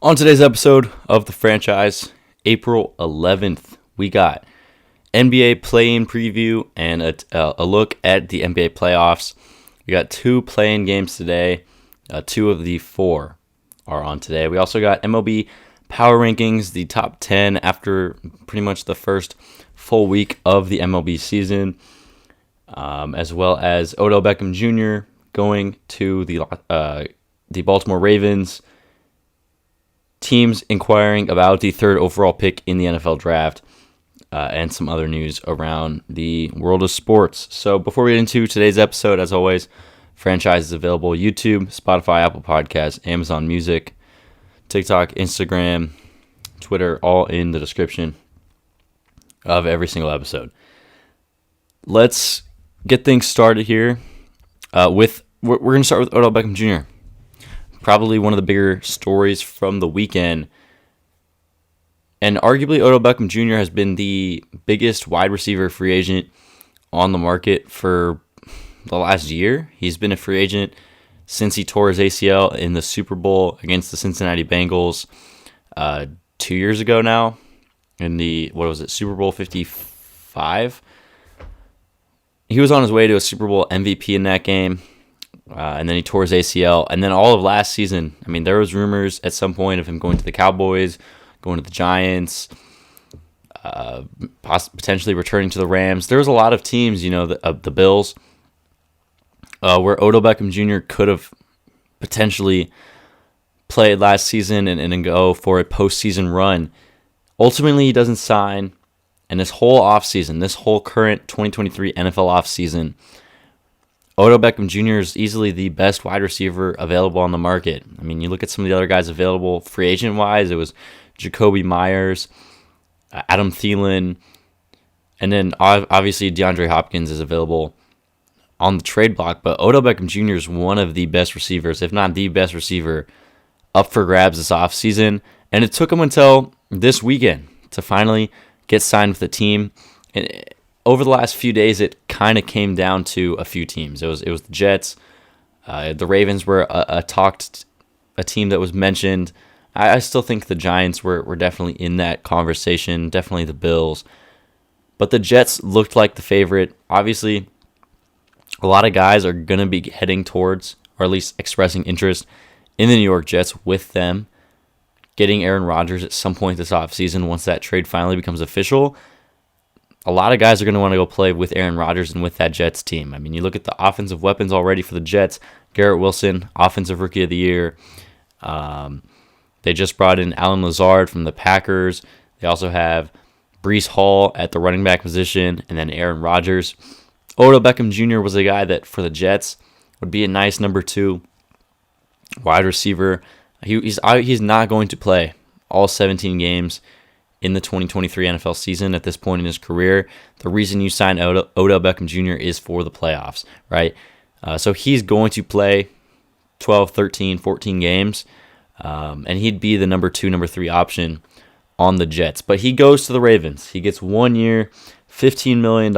On today's episode of The Franchise, April 11th, we got NBA play-in preview and a look at the NBA playoffs. We got two play-in games today. Two of the four are on today. We also got MLB Power Rankings, the top 10 after pretty much the first full week of the MLB season, as well as Odell Beckham Jr. going to the Baltimore Ravens. Teams inquiring about the third overall pick in the NFL draft, and some other news around the world of sports. So before we get into today's episode, as always, Franchise is available YouTube, Spotify, Apple Podcasts, Amazon Music, TikTok, Instagram, Twitter, all in the description of every single episode. Let's get things started here. We're going to start with Odell Beckham Jr., probably one of the bigger stories from the weekend. And arguably, Odell Beckham Jr. has been the biggest wide receiver free agent on the market for the last year. He's been a free agent since he tore his ACL in the Super Bowl against the Cincinnati Bengals 2 years ago now. In the, Super Bowl 55? He was on his way to a Super Bowl MVP in that game. And then he tore his ACL. And then all of last season, there was rumors at some point of him going to the Cowboys, going to the Giants, potentially returning to the Rams. There was a lot of teams, the Bills, where Odell Beckham Jr. could have potentially played last season and go for a postseason run. Ultimately, he doesn't sign. And this whole offseason, this whole current 2023 NFL offseason, Odell Beckham Jr. is easily the best wide receiver available on the market. You look at some of the other guys available free agent-wise. It was Jacoby Myers, Adam Thielen, and then obviously DeAndre Hopkins is available on the trade block. But Odell Beckham Jr. is one of the best receivers, if not the best receiver, up for grabs this offseason. And it took him until this weekend to finally get signed with the team. And over the last few days, it kind of came down to a few teams. It was the Jets. The Ravens were a team that was mentioned. I still think the Giants were definitely in that conversation, definitely the Bills. But the Jets looked like the favorite. Obviously, a lot of guys are going to be heading towards, or at least expressing interest in the New York Jets with them getting Aaron Rodgers at some point this offseason once that trade finally becomes official. A lot of guys are going to want to go play with Aaron Rodgers and with that Jets team. You look at the offensive weapons already for the Jets. Garrett Wilson, Offensive Rookie of the Year. They just brought in Alan Lazard from the Packers. They also have Breece Hall at the running back position, and then Aaron Rodgers. Odell Beckham Jr. was a guy that, for the Jets, would be a nice number 2 wide receiver. He's not going to play all 17 games in the 2023 NFL season at this point in his career. The reason you sign Odell Beckham Jr. is for the playoffs, right? So he's going to play 12, 13, 14 games, and he'd be the number 2, number 3 option on the Jets. But he goes to the Ravens. He gets 1 year, $15 million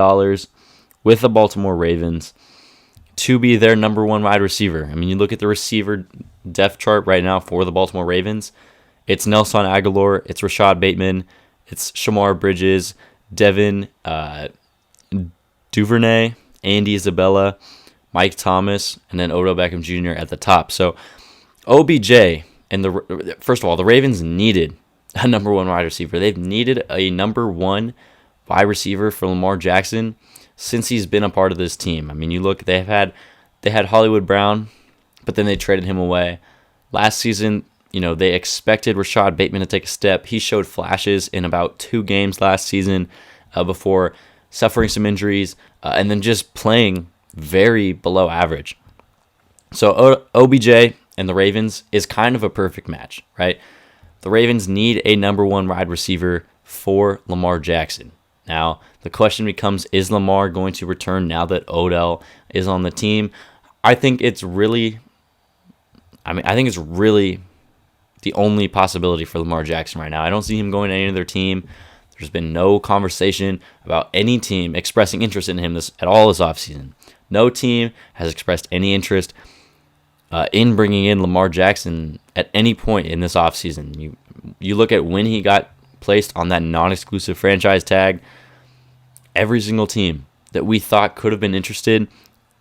with the Baltimore Ravens to be their number 1 wide receiver. You look at the receiver depth chart right now for the Baltimore Ravens. It's Nelson Aguilar, it's Rashad Bateman, it's Shamar Bridges, Devin Duvernay, Andy Isabella, Mike Thomas, and then Odell Beckham Jr. at the top. So OBJ, and first of all, the Ravens needed a number 1 wide receiver. They've needed a number 1 wide receiver for Lamar Jackson since he's been a part of this team. You look, they had Hollywood Brown, but then they traded him away. Last season, they expected Rashad Bateman to take a step. He showed flashes in about 2 games last season before suffering some injuries and then just playing very below average. So OBJ and the Ravens is kind of a perfect match, right? The Ravens need a number 1 wide receiver for Lamar Jackson. Now, the question becomes, is Lamar going to return now that Odell is on the team? I think it's really the only possibility for Lamar Jackson right now. I don't see him going to any other team. There's been no conversation about any team expressing interest in him at all this offseason. No team has expressed any interest in bringing in Lamar Jackson at any point in this offseason. You look at when he got placed on that non-exclusive franchise tag, every single team that we thought could have been interested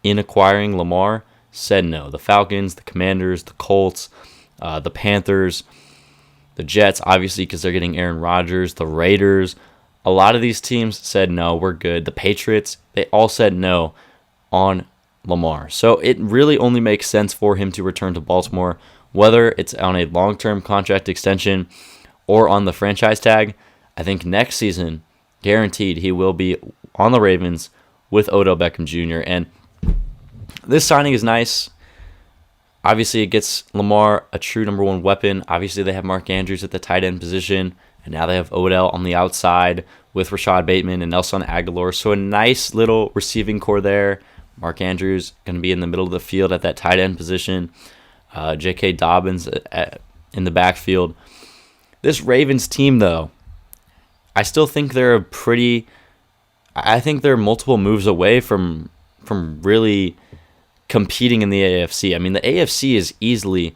in acquiring Lamar said no. The Falcons, the Commanders, the Colts, the Panthers, the Jets, obviously because they're getting Aaron Rodgers, the Raiders. A lot of these teams said no, we're good. The Patriots, they all said no on Lamar. So it really only makes sense for him to return to Baltimore, whether it's on a long-term contract extension or on the franchise tag. I think next season, guaranteed, he will be on the Ravens with Odell Beckham Jr. And this signing is nice. Obviously, it gets Lamar a true number one weapon. Obviously, they have Mark Andrews at the tight end position, and now they have Odell on the outside with Rashad Bateman and Nelson Aguilar. So a nice little receiving core there. Mark Andrews going to be in the middle of the field at that tight end position. J.K. Dobbins in the backfield. This Ravens team, though, I still think they're I think they're multiple moves away from really competing in the AFC. I mean, the AFC is easily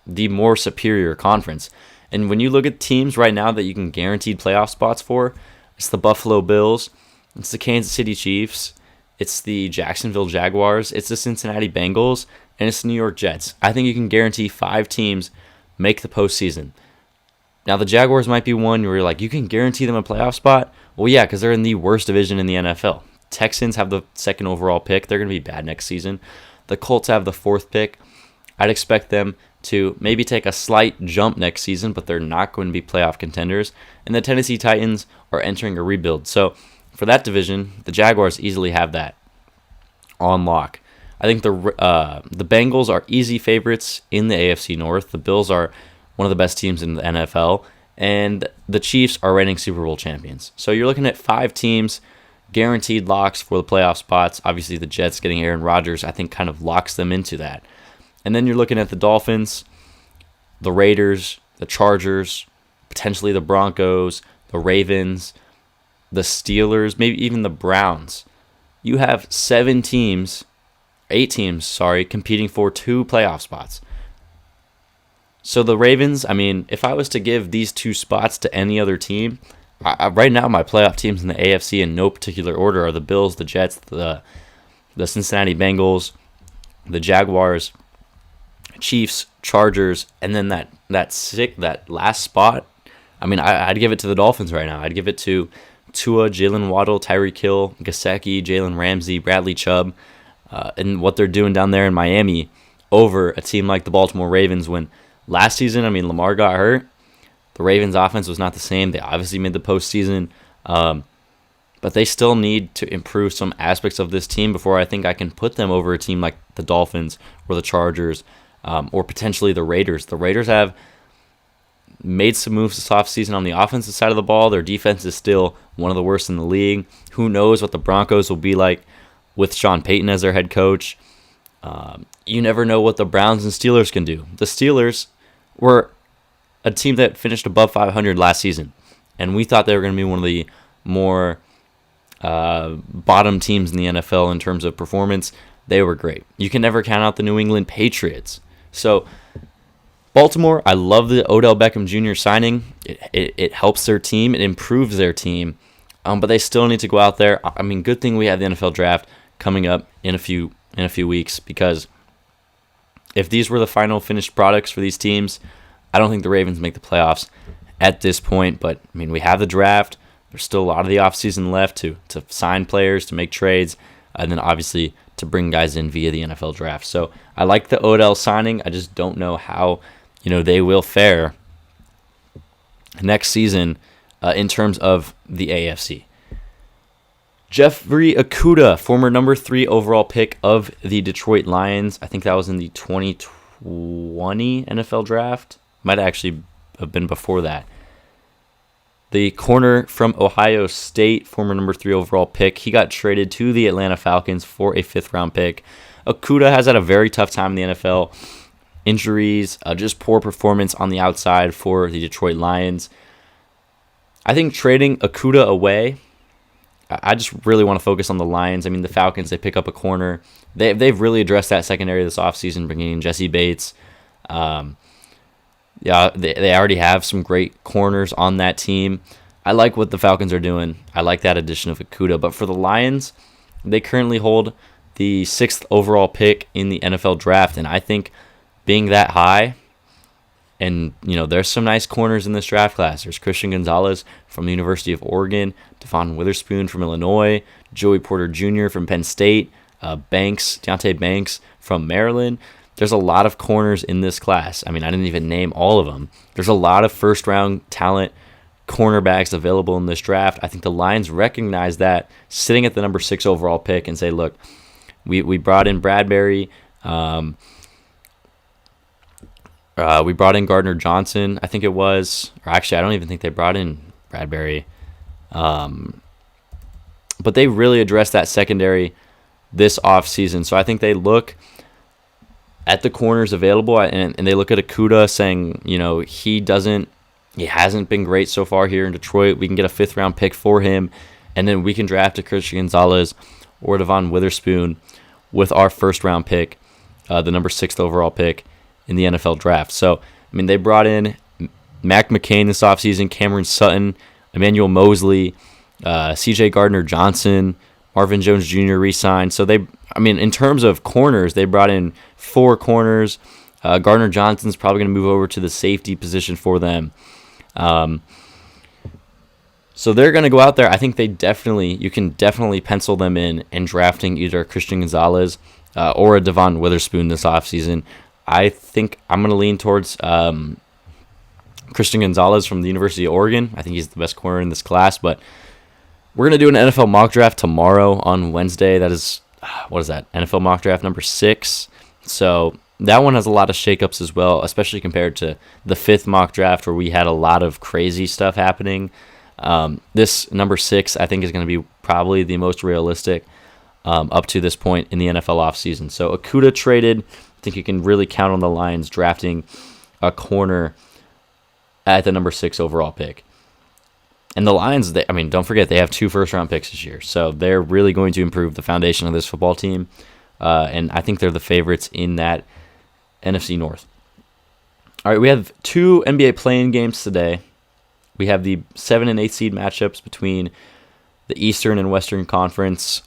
the more superior conference. And when you look at teams right now that you can guaranteed playoff spots for, it's the Buffalo Bills, it's the Kansas City Chiefs, it's the Jacksonville Jaguars, it's the Cincinnati Bengals, and it's the New York Jets. I think you can guarantee 5 teams make the postseason. Now, the Jaguars might be one where you're like, you can guarantee them a playoff spot? Well, yeah, because they're in the worst division in the NFL. Texans have the 2nd overall pick. They're going to be bad next season. The Colts have the 4th pick. I'd expect them to maybe take a slight jump next season, but they're not going to be playoff contenders. And the Tennessee Titans are entering a rebuild. So for that division, the Jaguars easily have that on lock. I think the Bengals are easy favorites in the AFC North. The Bills are one of the best teams in the NFL. And the Chiefs are reigning Super Bowl champions. So you're looking at 5 teams, guaranteed locks for the playoff spots. Obviously, the Jets getting Aaron Rodgers, I think, kind of locks them into that. And then you're looking at the Dolphins, the Raiders, the Chargers, potentially the Broncos, the Ravens, the Steelers, maybe even the Browns. You have 8 teams, competing for 2 playoff spots. So the Ravens, I mean, if I was to give these 2 spots to any other team, right now my playoff teams in the AFC in no particular order are the Bills, the Jets, the Cincinnati Bengals, the Jaguars, Chiefs, Chargers, and then that last spot. I mean, I'd give it to the Dolphins right now. I'd give it to Tua, Jalen Waddle, Tyreek Hill, Gesicki, Jalen Ramsey, Bradley Chubb, and what they're doing down there in Miami over a team like the Baltimore Ravens when last season, I mean, Lamar got hurt. The Ravens' offense was not the same. They obviously made the postseason, but they still need to improve some aspects of this team before I think I can put them over a team like the Dolphins or the Chargers or potentially the Raiders. The Raiders have made some moves this offseason on the offensive side of the ball. Their defense is still one of the worst in the league. Who knows what the Broncos will be like with Sean Payton as their head coach. You never know what the Browns and Steelers can do. The Steelers were a team that finished above 500 last season, and we thought they were going to be one of the more bottom teams in the NFL in terms of performance. They were great. You can never count out the New England Patriots. So Baltimore, I love the Odell Beckham Jr. signing. It helps their team. It improves their team. But they still need to go out there. I mean, good thing we have the NFL draft coming up in a few weeks, because if these were the final finished products for these teams, I don't think the Ravens make the playoffs at this point. But, I mean, we have the draft. There's still a lot of the offseason left to sign players, to make trades, and then obviously to bring guys in via the NFL draft. So I like the Odell signing. I just don't know how they will fare next season in terms of the AFC. Jeffrey Okudah, former number 3 overall pick of the Detroit Lions. I think that was in the 2020 NFL draft. Might actually have been before that. The corner from Ohio State, former number 3 overall pick. He got traded to the Atlanta Falcons for a 5th-round pick. Okudah has had a very tough time in the NFL. Injuries, just poor performance on the outside for the Detroit Lions. I think trading Okudah away, I just really want to focus on the Lions. I mean, the Falcons, they pick up a corner. They've really addressed that secondary this offseason, bringing in Jesse Bates. Yeah, they already have some great corners on that team. I like what the Falcons are doing. I like that addition of Okudah. But for the Lions, they currently hold the 6th overall pick in the NFL draft, and I think being that high, and there's some nice corners in this draft class. There's Christian Gonzalez from the University of Oregon, Devon Witherspoon from Illinois, Joey Porter Jr. from Penn State, Deontay Banks from Maryland. There's a lot of corners in this class. I mean, I didn't even name all of them. There's a lot of first-round talent cornerbacks available in this draft. I think the Lions recognize that, sitting at the number 6 overall pick, and say, look, we brought in Bradbury. We brought in Gardner Johnson, I think it was. Or actually, I don't even think they brought in Bradbury. But they really addressed that secondary this offseason. So I think they look at the corners available, and they look at Okudah saying, he hasn't been great so far here in Detroit. We can get a 5th-round pick for him, and then we can draft a Christian Gonzalez or Devon Witherspoon with our 1st-round pick, the number 6th overall pick in the NFL draft. So, I mean, they brought in Mac McCain this offseason, Cameron Sutton, Emmanuel Mosley, C.J. Gardner-Johnson, Marvin Jones Jr. re-signed. So in terms of corners, they brought in 4 corners. Gardner Johnson's probably going to move over to the safety position for them. So they're going to go out there. I think you can definitely pencil them in drafting either Christian Gonzalez or a Devon Witherspoon this offseason. I think I'm going to lean towards Christian Gonzalez from the University of Oregon. I think he's the best corner in this class, but we're going to do an NFL mock draft tomorrow on Wednesday. That is, what is that? NFL mock draft number 6. So that one has a lot of shakeups as well, especially compared to the 5th mock draft where we had a lot of crazy stuff happening. This number 6, I think, is going to be probably the most realistic up to this point in the NFL offseason. So Okudah traded. I think you can really count on the Lions drafting a corner at the number 6 overall pick. And the Lions, don't forget, they have 2 first-round picks this year. So they're really going to improve the foundation of this football team. And I think they're the favorites in that NFC North. All right, we have 2 NBA play-in games today. We have the 7 and 8 seed matchups between the Eastern and Western Conference.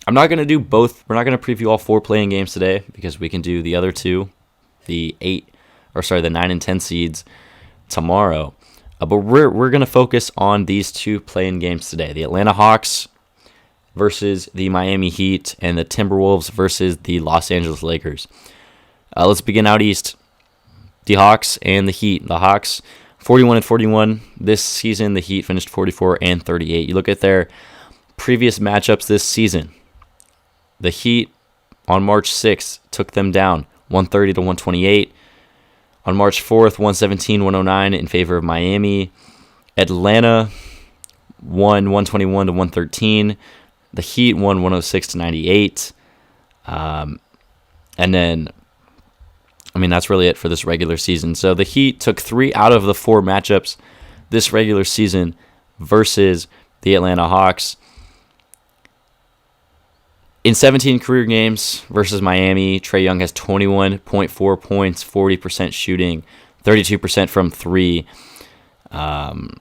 I'm not going to do both. We're not going to preview all 4 play-in games today because we can do the other 2, the 9 and 10 seeds tomorrow. But we're going to focus on these 2 play-in games today. The Atlanta Hawks versus the Miami Heat and the Timberwolves versus the Los Angeles Lakers. Let's begin out east. The Hawks and the Heat. The Hawks 41-41 this season. The Heat finished 44-38. You look at their previous matchups this season. The Heat on March 6th took them down 130-128. On March 4th, 117-109 in favor of Miami. Atlanta won 121-113. The Heat won 106-98. And then, that's really it for this regular season. So the Heat took 3 out of the 4 matchups this regular season versus the Atlanta Hawks. In 17 career games versus Miami, Trae Young has 21.4 points, 40% shooting, 32% from 3. Trae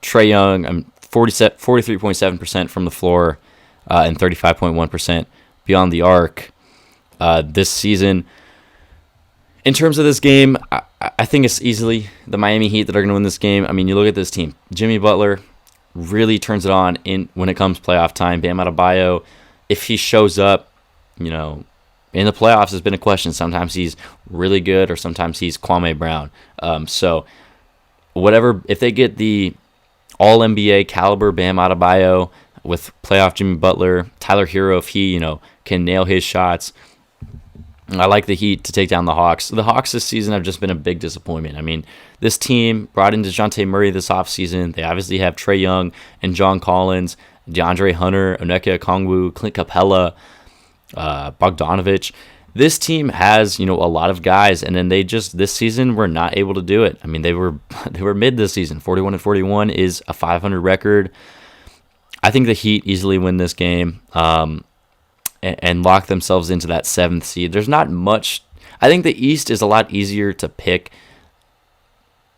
Young, 43.7% from the floor, and 35.1% beyond the arc this season. In terms of this game, I think it's easily the Miami Heat that are going to win this game. You look at this team. Jimmy Butler really turns it on when it comes playoff time. Bam Adebayo, if he shows up, in the playoffs has been a question. Sometimes he's really good or sometimes he's Kwame Brown. So if they get the All-NBA caliber Bam Adebayo with playoff Jimmy Butler, Tyler Hero, if he, can nail his shots, I like the Heat to take down the Hawks. The Hawks this season have just been a big disappointment. This team brought in DeJounte Murray this offseason. They obviously have Trae Young and John Collins, DeAndre Hunter, Onyeka Okongwu, Clint Capella, Bogdanovich. This team has, a lot of guys, and then they just this season were not able to do it. They were mid this season. 41-41 is a 500 record. I think the Heat easily win this game and lock themselves into that 7th seed. There's not much. I think the East is a lot easier to pick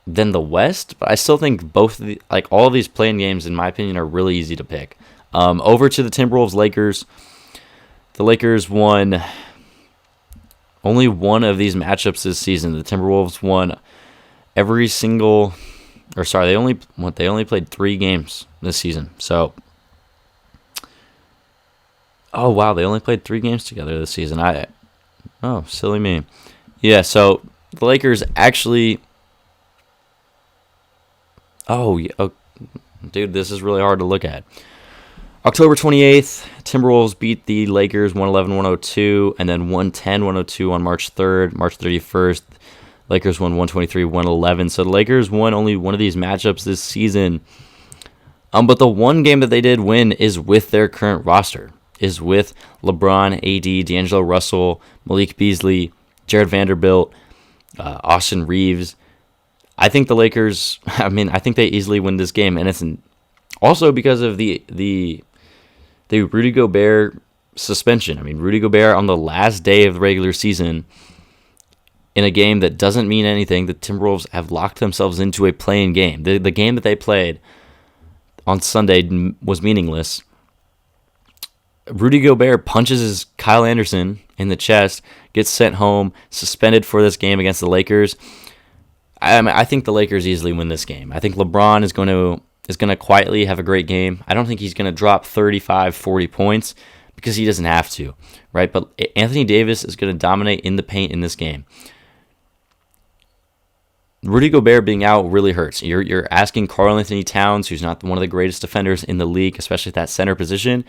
than the West, but I still think all of these play-in games, in my opinion, are really easy to pick. Over to the Timberwolves Lakers. The Lakers won only one of these matchups this season. The Timberwolves won every single, they only played 3 games this season. So, oh wow, they only played 3 games together this season. Silly me. Yeah, so the Lakers actually. Dude, this is really hard to look at. October 28th, Timberwolves beat the Lakers 111-102, and then 110-102 on March 3rd. March 31st, Lakers won 123-111. So the Lakers won only one of these matchups this season. But the one game that they did win is with their current roster, is with LeBron, AD, D'Angelo Russell, Malik Beasley, Jared Vanderbilt, Austin Reeves. I think the Lakers, I think they easily win this game, and it's also because of the Rudy Gobert suspension. Rudy Gobert on the last day of the regular season in a game that doesn't mean anything. The Timberwolves have locked themselves into a play-in game. The game that they played on Sunday was meaningless. Rudy Gobert punches Kyle Anderson in the chest, gets sent home, suspended for this game against the Lakers. I think the Lakers easily win this game. I think LeBron is going to quietly have a great game. I don't think he's going to drop 35, 40 points because he doesn't have to, right? But Anthony Davis is going to dominate in the paint in this game. Rudy Gobert being out really hurts. You're asking Karl-Anthony Towns, who's not one of the greatest defenders in the league, especially at that center position,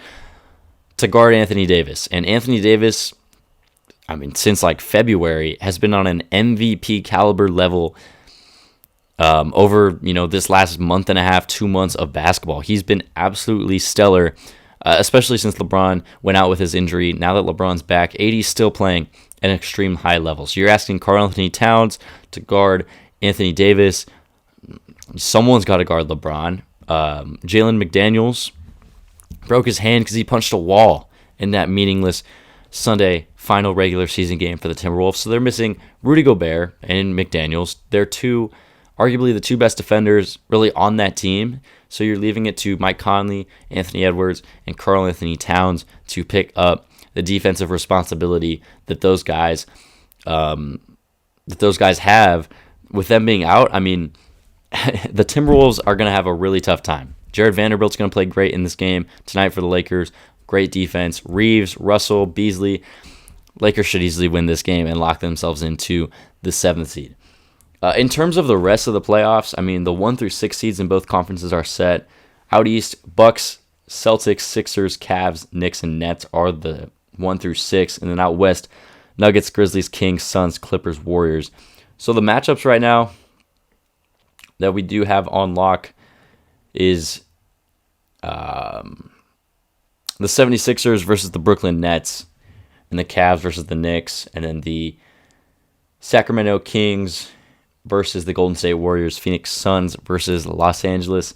to guard Anthony Davis. And Anthony Davis, since like February, has been on an MVP caliber level over this last month and a half, 2 months of basketball. He's been absolutely stellar, especially since LeBron went out with his injury. Now that LeBron's back, AD's still playing at an extreme high level. So you're asking Karl-Anthony Towns to guard Anthony Davis. Someone's got to guard LeBron. Jalen McDaniels broke his hand because he punched a wall in that meaningless Sunday final regular season game for the Timberwolves. So they're missing Rudy Gobert and McDaniels. They're arguably the 2 best defenders really on that team. So you're leaving it to Mike Conley, Anthony Edwards, and Karl-Anthony Towns to pick up the defensive responsibility that those guys have. With them being out, the Timberwolves are going to have a really tough time. Jared Vanderbilt's going to play great in this game tonight for the Lakers. Great defense. Reeves, Russell, Beasley. Lakers should easily win this game and lock themselves into the 7th seed. In terms of the rest of the playoffs, the 1 through 6 seeds in both conferences are set. Out east, Bucks, Celtics, Sixers, Cavs, Knicks, and Nets are the 1 through 6. And then out west, Nuggets, Grizzlies, Kings, Suns, Clippers, Warriors. So the matchups right now that we do have on lock is the 76ers versus the Brooklyn Nets, and the Cavs versus the Knicks, and then the Sacramento Kings versus the Golden State Warriors, Phoenix Suns versus Los Angeles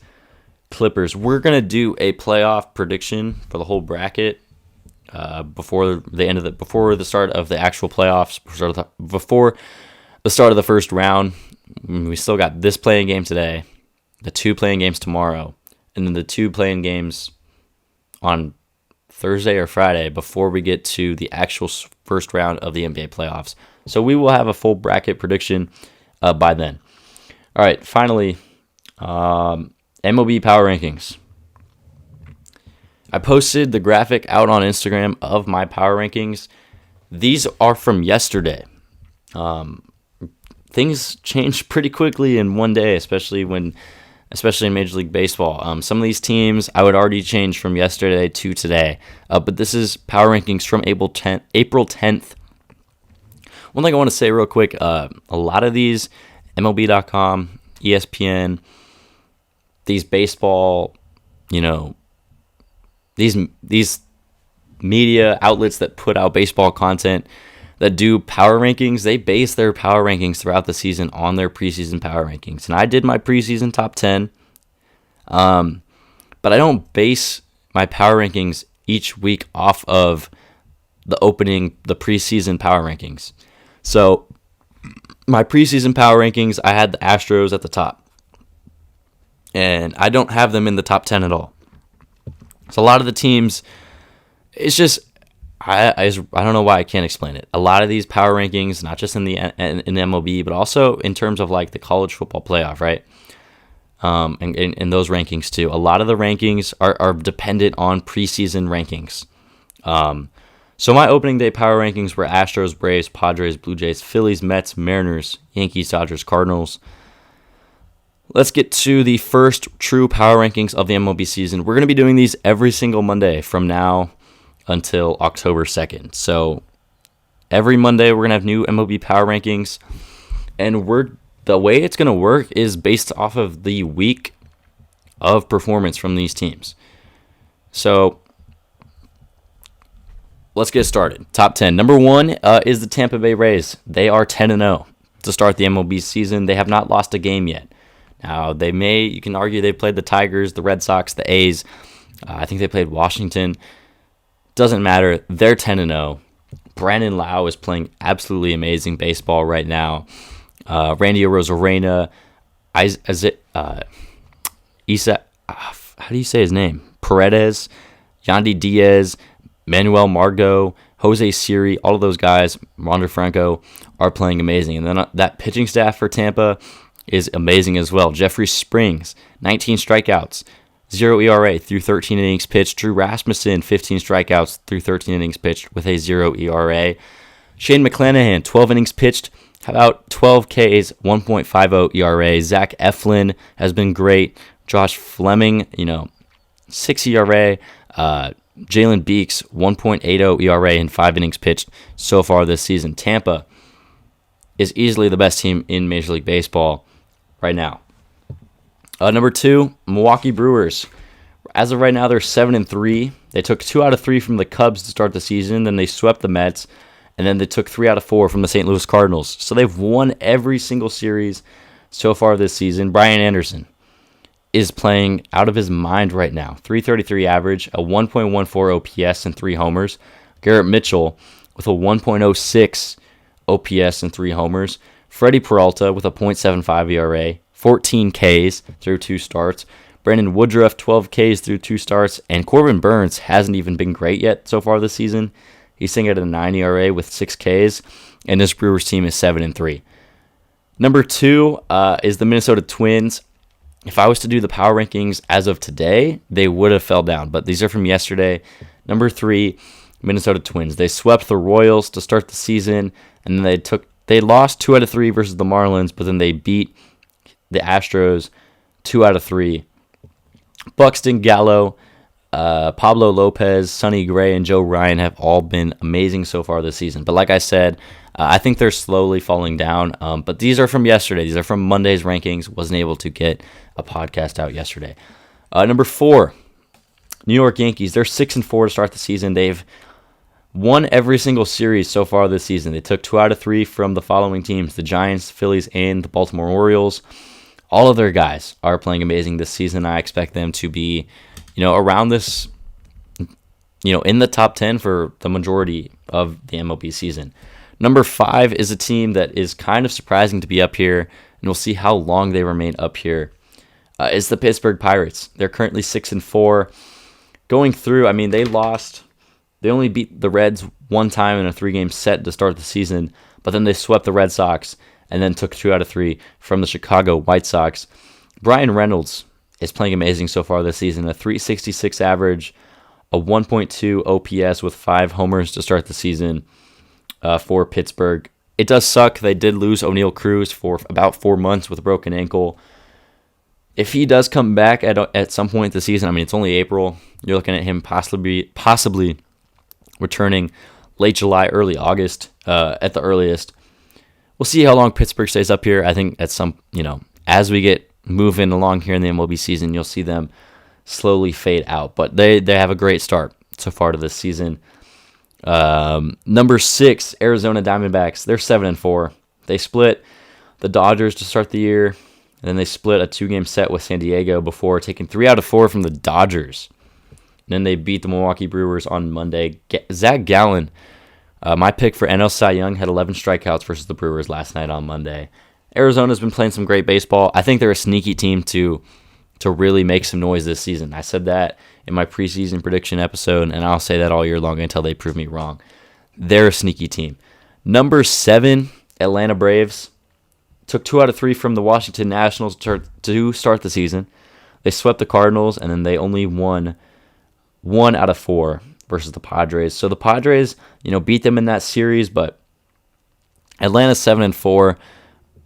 Clippers. We're going to do a playoff prediction for the whole bracket before the start of the actual playoffs, before the start of the first round. We still got this play-in game today, the 2 play-in games tomorrow, and then the 2 play-in games on Thursday or Friday before we get to the actual first round of the NBA playoffs. So we will have a full bracket prediction by then. All right, finally, MLB Power Rankings. I posted the graphic out on Instagram of my power rankings. These are from yesterday. Things change pretty quickly in one day, especially in Major League Baseball. Some of these teams I would already change from yesterday to today. But this is power rankings from April 10th. One thing I want to say real quick, a lot of these MLB.com, ESPN, these baseball, these media outlets that put out baseball content, that do power rankings, they base their power rankings throughout the season on their preseason power rankings. And I did my preseason top 10, but I don't base my power rankings each week off of the preseason power rankings. So my preseason power rankings, I had the Astros at the top. And I don't have them in the top 10 at all. So a lot of the teams, it's just, I don't know why I can't explain it. A lot of these power rankings, not just in the MLB, but also in terms of like the college football playoff, right? And in those rankings too. A lot of the rankings are dependent on preseason rankings. So my opening day power rankings were Astros, Braves, Padres, Blue Jays, Phillies, Mets, Mariners, Yankees, Dodgers, Cardinals. Let's get to the first true power rankings of the MLB season. We're going to be doing these every single Monday from now until October 2nd. So every Monday we're going to have new MLB power rankings. And the way it's going to work is based off of the week of performance from these teams. So let's get started. Top 10. Number 1 is the Tampa Bay Rays. They are 10-0 to start the MLB season. They have not lost a game yet. Now, you can argue they played the Tigers, the Red Sox, the A's. I think they played Washington. Doesn't matter. They're 10-0. Brandon Lau is playing absolutely amazing baseball right now. Randy Arozarena, Isa, how do you say his name? Paredes, Yandy Diaz, Manuel Margot, Jose Siri, all of those guys, Wander Franco, are playing amazing. And then that pitching staff for Tampa is amazing as well. Jeffrey Springs, 19 strikeouts, 0 ERA through 13 innings pitched. Drew Rasmussen, 15 strikeouts through 13 innings pitched with a 0 ERA. Shane McClanahan, 12 innings pitched, about 12 Ks, 1.50 ERA. Zach Eflin has been great. Josh Fleming, 6 ERA. Jalen Beeks, 1.80 ERA in 5 innings pitched so far this season. Tampa is easily the best team in Major League Baseball right now. Number 2, Milwaukee Brewers. As of right now, they're 7-3. They took 2 out of 3 from the Cubs to start the season. Then they swept the Mets. And then they took 3 out of 4 from the St. Louis Cardinals. So they've won every single series so far this season. Brian Anderson is playing out of his mind right now. 333 average, a 1.14 OPS and 3 homers. Garrett Mitchell with a 1.06 OPS and 3 homers. Freddie Peralta with a .75 ERA, 14 Ks through 2 starts. Brandon Woodruff, 12 Ks through 2 starts. And Corbin Burns hasn't even been great yet so far this season. He's sitting at a 9 ERA with 6 Ks. And this Brewers team is 7-3. Number 2 is the Minnesota Twins. If I was to do the power rankings as of today, they would have fell down. But these are from yesterday. Number 3, Minnesota Twins. They swept the Royals to start the season. And then they lost 2 out of 3 versus the Marlins. But then they beat the Astros 2 out of 3. Buxton, Gallo, Pablo Lopez, Sonny Gray, and Joe Ryan have all been amazing so far this season. But like I said, I think they're slowly falling down. But these are from yesterday. These are from Monday's rankings. Wasn't able to get a podcast out yesterday. Number 4, New York Yankees. They're 6-4 to start the season. They've won every single series so far this season. They took 2 out of 3 from the following teams: the Giants, Phillies, and the Baltimore Orioles. All of their guys are playing amazing this season. I expect them to be, around this, in the top 10 for the majority of the MLB season. Number 5 is a team that is kind of surprising to be up here, and we'll see how long they remain up here. It's the Pittsburgh Pirates. They're currently 6-4. Going through, they only beat the Reds one time in a 3-game set to start the season, but then they swept the Red Sox and then took 2 out of 3 from the Chicago White Sox. Brian Reynolds is playing amazing so far this season. A 366 average, a 1.2 OPS with 5 homers to start the season for Pittsburgh. It does suck. They did lose O'Neal Cruz for about 4 months with a broken ankle. If he does come back at some point this season, it's only April. You're looking at him possibly returning late July, early August at the earliest. We'll see how long Pittsburgh stays up here. I think at as we get moving along here in the MLB season, you'll see them slowly fade out. But they have a great start so far to this season. Number 6, Arizona Diamondbacks. They're 7-4. They split the Dodgers to start the year, and then they split a 2-game set with San Diego before taking 3 out of 4 from the Dodgers. And then they beat the Milwaukee Brewers on Monday. Zach Gallen, my pick for NL Cy Young, had 11 strikeouts versus the Brewers last night on Monday. Arizona's been playing some great baseball. I think they're a sneaky team to really make some noise this season. I said that in my preseason prediction episode, and I'll say that all year long until they prove me wrong. They're a sneaky team. Number 7, Atlanta Braves, took 2 out of 3 from the Washington Nationals to start the season. They swept the Cardinals, and then they only won 1 out of 4 versus the Padres. So the Padres, beat them in that series, but Atlanta's 7-4.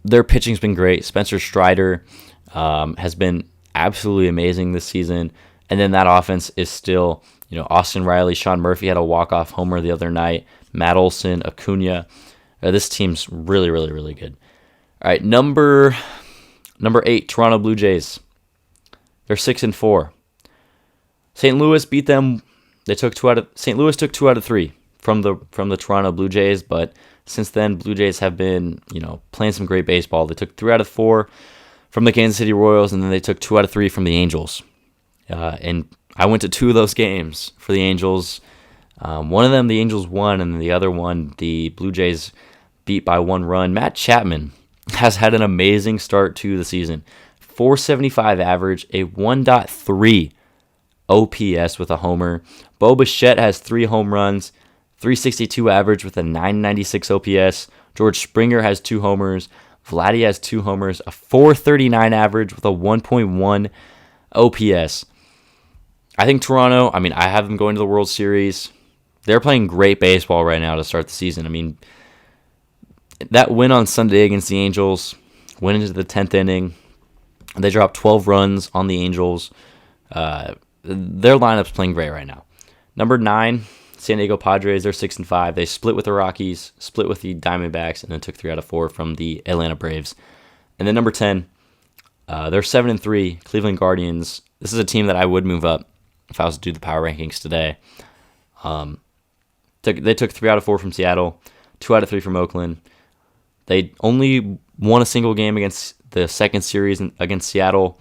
Their pitching's been great. Spencer Strider has been absolutely amazing this season. And then that offense is still, Austin Riley, Sean Murphy had a walk-off homer the other night. Matt Olson, Acuna. This team's really, really, really good. All right, number 8, Toronto Blue Jays. They're 6-4. St. Louis beat them. St. Louis took 2 out of 3 from the Toronto Blue Jays, but since then, Blue Jays have been, playing some great baseball. They took 3 out of 4 from the Kansas City Royals, and then they took 2 out of 3 from the Angels. And I went to 2 of those games for the Angels. One of them, the Angels won, and the other one, the Blue Jays beat by 1 run. Matt Chapman has had an amazing start to the season. 475 average, a 1.3 OPS with a homer. Bo Bichette has 3 home runs, 362 average with a 996 OPS. George Springer has 2 homers. Vladdy has 2 homers, a 439 average with a 1.1 OPS. I think Toronto, I have them going to the World Series. They're playing great baseball right now to start the season. That win on Sunday against the Angels, went into the 10th inning. They dropped 12 runs on the Angels. Their lineup's playing great right now. Number 9, San Diego Padres, they're 6-5. They split with the Rockies, split with the Diamondbacks, and then took 3 out of 4 from the Atlanta Braves. And then number 10, they're 7-3, Cleveland Guardians. This is a team that I would move up if I was to do the power rankings today. They took 3 out of 4 from Seattle, 2 out of 3 from Oakland. They only won a single game against the second series against Seattle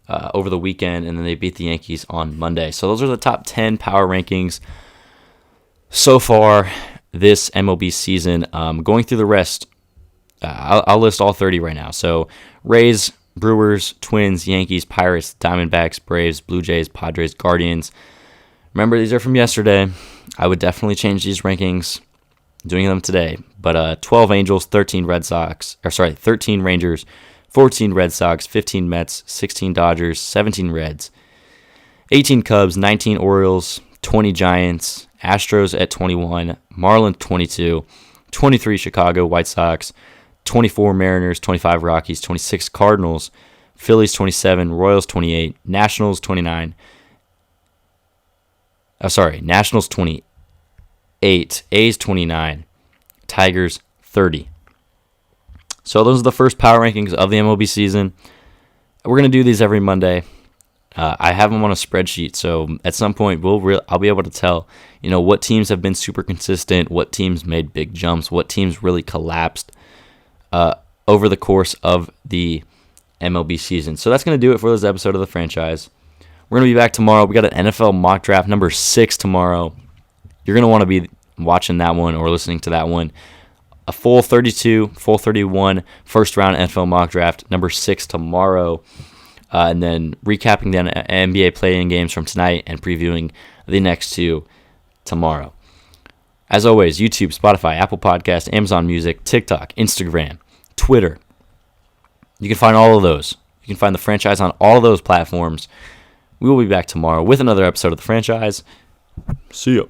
over the weekend, and then they beat the Yankees on Monday. So those are the top 10 power rankings so far this MLB season. Going through the rest, I'll list all 30 right now. So Rays, Brewers, Twins, Yankees, Pirates, Diamondbacks, Braves, Blue Jays, Padres, Guardians. Remember, these are from yesterday. I would definitely change these rankings doing them today. But 12 Angels, 13 Rangers, 14 Red Sox, 15 Mets, 16 Dodgers, 17 Reds, 18 Cubs, 19 Orioles, 20 Giants, Astros at 21, Marlins 22, 23 Chicago White Sox, 24 Mariners, 25 Rockies, 26 Cardinals, Phillies 27, Royals 28, Nationals 29. Nationals 28, A's 29, Tigers 30. So those are the first power rankings of the MLB season. We're going to do these every Monday. I have them on a spreadsheet, so at some point I'll be able to tell, what teams have been super consistent, what teams made big jumps, what teams really collapsed over the course of the MLB season. So that's going to do it for this episode of The Franchise. We're going to be back tomorrow. We got an NFL mock draft number 6 tomorrow. You're going to want to be watching that one or listening to that one. A full 32, full 31 first round NFL mock draft number 6 tomorrow. And then recapping the NBA play-in games from tonight and previewing the next 2 tomorrow. As always, YouTube, Spotify, Apple Podcasts, Amazon Music, TikTok, Instagram, Twitter. You can find all of those. You can find The Franchise on all of those platforms. We will be back tomorrow with another episode of The Franchise. See ya.